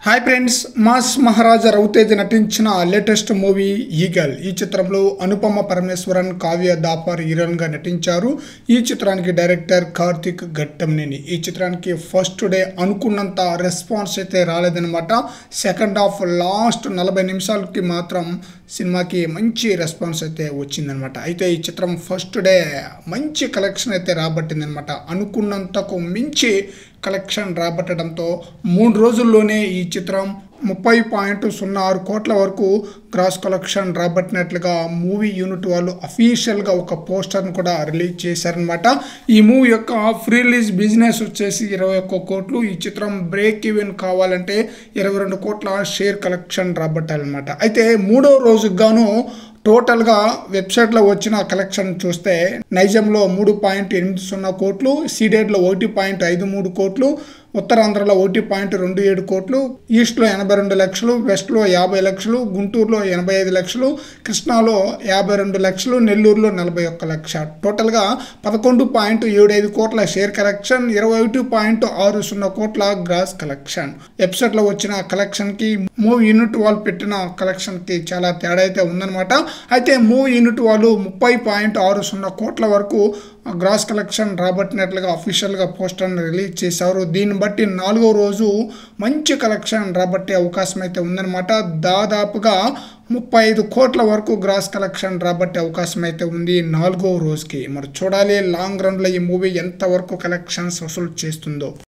Hi friends, mass మహారాజా రవితేజ నటించిన latest movie eagle. ఈ చిత్రంలో అనుపమ పరమేశ్వరన్, కావ్య దాపర్ హీరోయిన్గా నటించారు. ఈ చిత్రానికి డైరెక్టర్ కార్తిక్ ఘట్టంనేని. ఈ చిత్రానికి ఫస్ట్ డే అనుకున్నంత రెస్పాన్స్ అయితే రాలేదన్నమాట. సెకండ్ హాఫ్ లాస్ట్ 40 నిమిషాలకి మాత్రం సినిమాకి మంచి రెస్పాన్స్ అయితే వచ్చిందనమాట. అయితే ఈ చిత్రం ఫస్ట్ డే మంచి కలెక్షన్ అయితే రాబట్టిందనమాట. అనుకున్నంతకు మించి కలెక్షన్ రాబట్టడంతో 3 రోజుల్లోనే ఈ చిత్రం 30.06 కోట్ల వరకు గ్రాస్ కలెక్షన్ రాబట్టినట్లుగా మూవీ యూనిట్ వాళ్ళు అఫీషియల్గా ఒక పోస్టర్ను కూడా రిలీజ్ చేశారనమాట. ఈ మూవీ యొక్క ఫ్రీ రిలీజ్ బిజినెస్ వచ్చేసి 21 కోట్లు. ఈ చిత్రం బ్రేక్ ఈవెన్ కావాలంటే 22 కోట్ల షేర్ కలెక్షన్ రాబట్టాలన్నమాట. అయితే 3వ రోజుకు గాను టోటల్గా వెబ్సైట్లో వచ్చిన కలెక్షన్ చూస్తే నైజంలో 3.80 కోట్లు, సీడెడ్లో 1.53 కోట్లు, ఉత్తరాంధ్రలో 1.27 కోట్లు, ఈస్ట్లో 82 లక్షలు, వెస్ట్లో 50 లక్షలు, గుంటూరులో 85 లక్షలు, కృష్ణాలో 52 లక్షలు, నెల్లూరులో 41 లక్ష. టోటల్గా 11.75 కోట్ల షేర్ కలెక్షన్, 21.60 కోట్ల గ్రాస్ కలెక్షన్. వెబ్సైట్లో వచ్చిన కలెక్షన్కి మూవీ యూనిట్ వాళ్ళు పెట్టిన కలెక్షన్కి చాలా తేడా అయితే ఉందన్నమాట. అయితే మూవీ యూనిట్ వాళ్ళు 30.60 కోట్ల వరకు గ్రాస్ కలెక్షన్ రాబట్టినట్లుగా అఫీషియల్గా పోస్టర్ని రిలీజ్ చేశారు. దీన్ని బట్టి 4వ రోజు మంచి కలెక్షన్ రాబట్టే అవకాశం అయితే ఉందన్నమాట. దాదాపుగా 35 కోట్ల వరకు గ్రాస్ కలెక్షన్ రాబట్టే అవకాశం అయితే ఉంది 4వ రోజుకి. మరి చూడాలి లాంగ్ రన్లో ఈ మూవీ ఎంతవరకు కలెక్షన్స్ వసూలు చేస్తుందో.